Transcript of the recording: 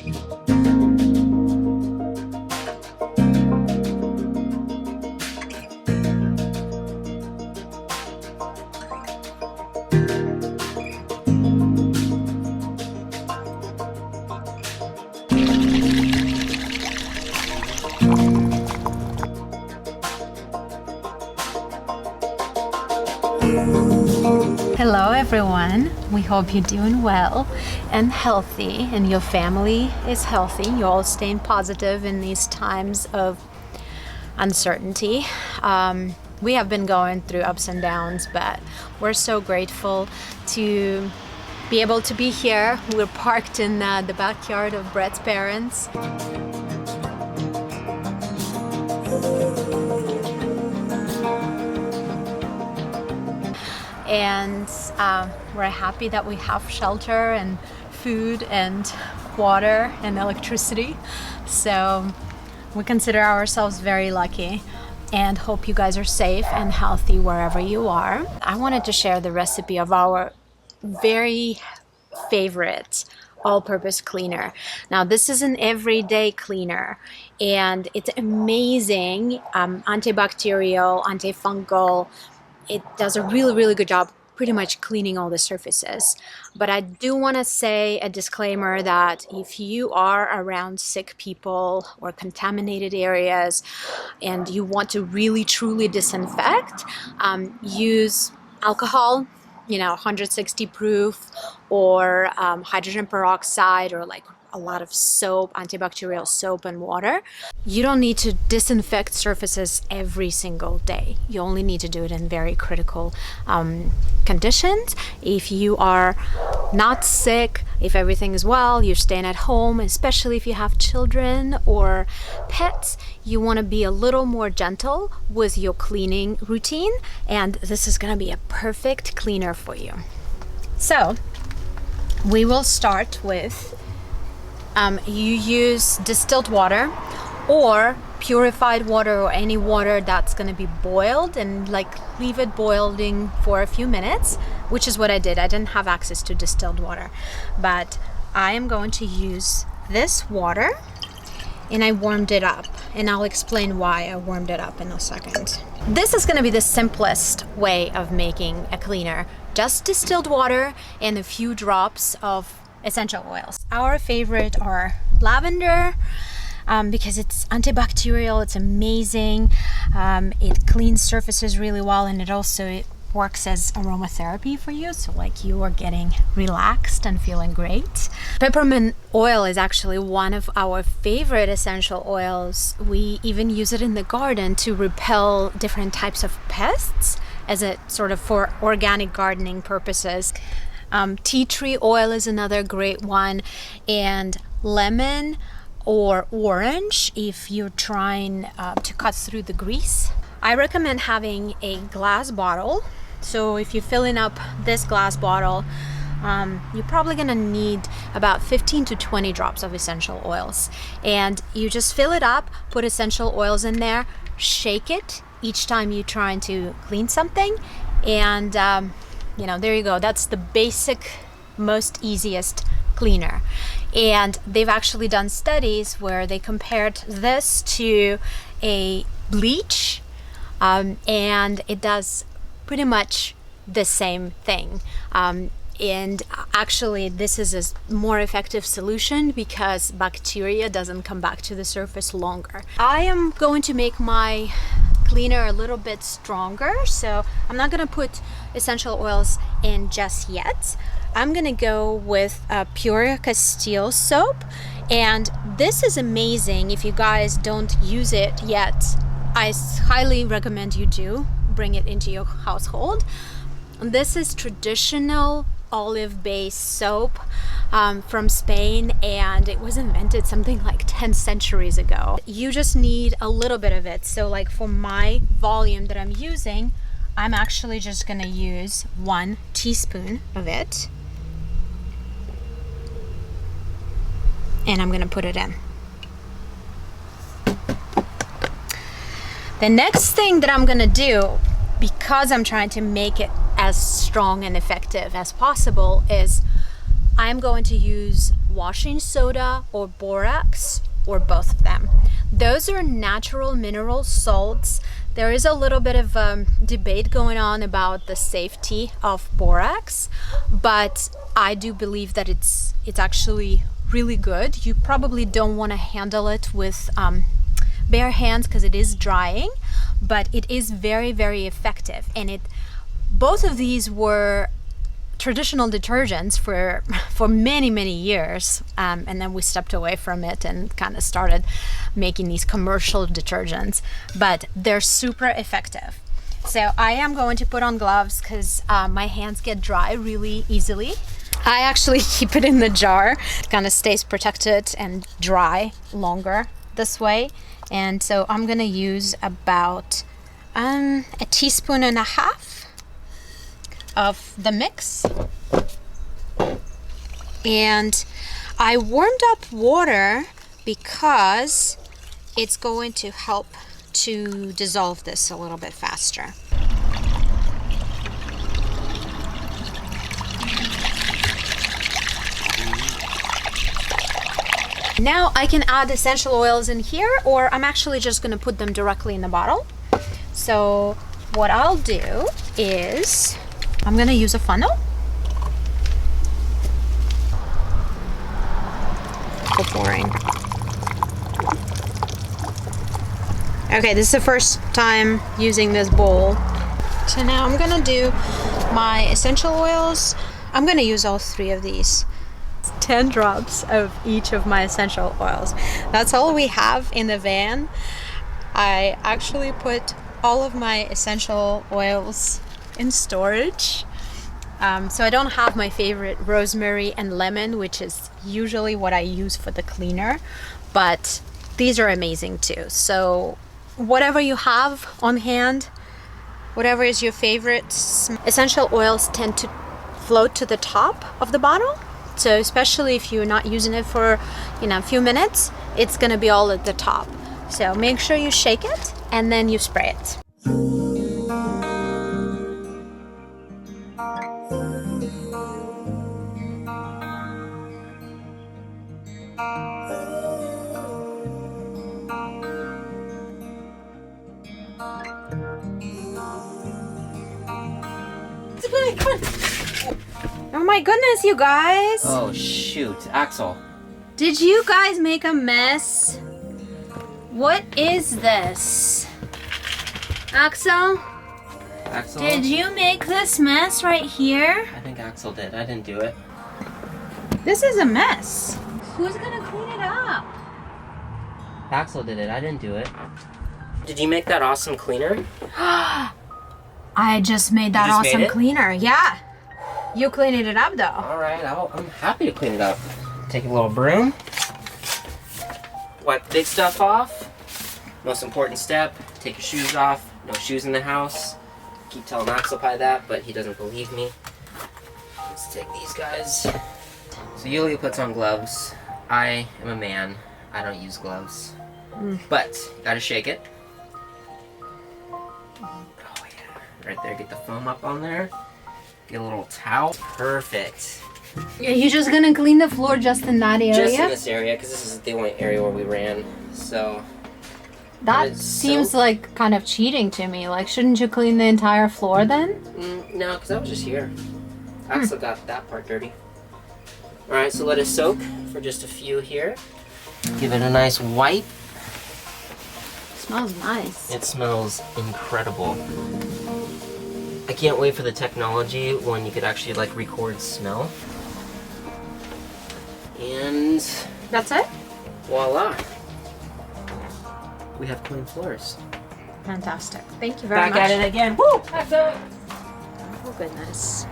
Hello everyone, we hope you're doing well and healthy and your family is healthy. You're all staying positive in these times of uncertainty. We have been going through ups and downs, but we're so grateful to be able to be here. We're parked in the backyard of Brett's parents. And we're happy that we have shelter and food and water and electricity. So we consider ourselves very lucky and hope you guys are safe and healthy wherever you are. I wanted to share the recipe of our very favorite all-purpose cleaner. Now this is an everyday cleaner and it's amazing, antibacterial, antifungal. It does a really good job pretty much cleaning all the surfaces. But I do want to say a disclaimer that if you are around sick people or contaminated areas and you want to really truly disinfect, use alcohol, 160 proof, or hydrogen peroxide, or like a lot of soap, antibacterial soap and water. You don't need to disinfect surfaces every single day. You only need to do it in very critical conditions. If you are not sick, if everything is well, you're staying at home, especially if you have children or pets, you want to be a little more gentle with your cleaning routine, and this is going to be a perfect cleaner for you. So we will start with you use distilled water or purified water, or any water that's going to be boiled, and leave it boiling for a few minutes, which is what I did. I didn't have access to distilled water, but I am going to use this water and I warmed it up, and I'll explain why I warmed it up in a second. This is going to be the simplest way of making a cleaner. Just distilled water and a few drops of essential oils. Our favorite are lavender, because it's antibacterial, it's amazing, it cleans surfaces really well, and it works as aromatherapy for you, so you are getting relaxed and feeling great. Peppermint oil is actually one of our favorite essential oils. We even use it in the garden to repel different types of pests, as a sort of for organic gardening purposes. Tea tree oil is another great one, and lemon or orange if you're trying to cut through the grease. I recommend having a glass bottle. So if you're filling up this glass bottle, you're probably gonna need about 15 to 20 drops of essential oils, and you just fill it up, put essential oils in there, shake it each time you're trying to clean something, and there you go. That's the basic, most easiest cleaner. And they've actually done studies where they compared this to a bleach, and it does pretty much the same thing. And actually this is a more effective solution because bacteria doesn't come back to the surface longer. I am going to make my cleaner a little bit stronger, so I'm not gonna put essential oils in just yet. I'm gonna go with pure Castile soap, and this is amazing. If you guys don't use it yet, I highly recommend you do bring it into your household. This is traditional olive-based soap from Spain, and it was invented something like 10 centuries ago. You just need a little bit of it. So for my volume that I'm using, I'm actually just gonna use 1 teaspoon of it, and I'm gonna put it in. The next thing that I'm gonna do, because I'm trying to make it as strong and effective as possible, is I'm going to use washing soda or borax or both of them. Those are natural mineral salts. There is a little bit of debate going on about the safety of borax, but I do believe that it's actually really good. You probably don't want to handle it with bare hands because it is drying, but it is very, very effective. And both of these were traditional detergents for many years, and then we stepped away from it and kind of started making these commercial detergents, but they're super effective. So I am going to put on gloves because my hands get dry really easily. I actually keep it in the jar. It kind of stays protected and dry longer this way. And so I'm gonna use about a teaspoon and a half of the mix. And I warmed up water because it's going to help to dissolve this a little bit faster. Now I can add essential oils in here, or I'm actually just going to put them directly in the bottle. So what I'll do is I'm going to use a funnel for pouring. Okay, this is the first time using this bowl. So now I'm going to do my essential oils. I'm going to use all 3 of these. 10 drops of each of my essential oils. That's all we have in the van. I actually put all of my essential oils in storage. So I don't have my favorite rosemary and lemon, which is usually what I use for the cleaner, but these are amazing too. So whatever you have on hand, whatever is your favorite, essential oils tend to float to the top of the bottle. So especially if you're not using it for, a few minutes, it's gonna be all at the top. So make sure you shake it and then you spray it. Oh my goodness, you guys! Oh shoot, Axel. Did you guys make a mess? What is this? Axel? Axel? Did you make this mess right here? I think Axel did. I didn't do it. This is a mess. Who's gonna clean it up? Axel did it. I didn't do it. Did you make that awesome cleaner? I just made that awesome cleaner. Yeah. You cleaned it up though. Alright, I'm happy to clean it up. Take a little broom. Wipe the big stuff off. Most important step, take your shoes off. No shoes in the house. Keep telling Axel Pie that, but he doesn't believe me. Let's take these guys. So Yulia puts on gloves. I am a man. I don't use gloves. But, gotta shake it. Oh yeah. Right there, get the foam up on there. Get a little towel. Perfect. Are you just gonna clean the floor just in that area? Just in this area, because this is the only area where we ran. So that seems like kind of cheating to me. Like, shouldn't you clean the entire floor then? No, because I was just here. Axel got that part dirty. Alright, so let it soak for just a few here. Give it a nice wipe. Smells nice. It smells incredible. I can't wait for the technology when you could actually like record smell. And that's it? Voila. We have clean floors. Fantastic. Thank you very much. Back at it again. Woo! Oh goodness.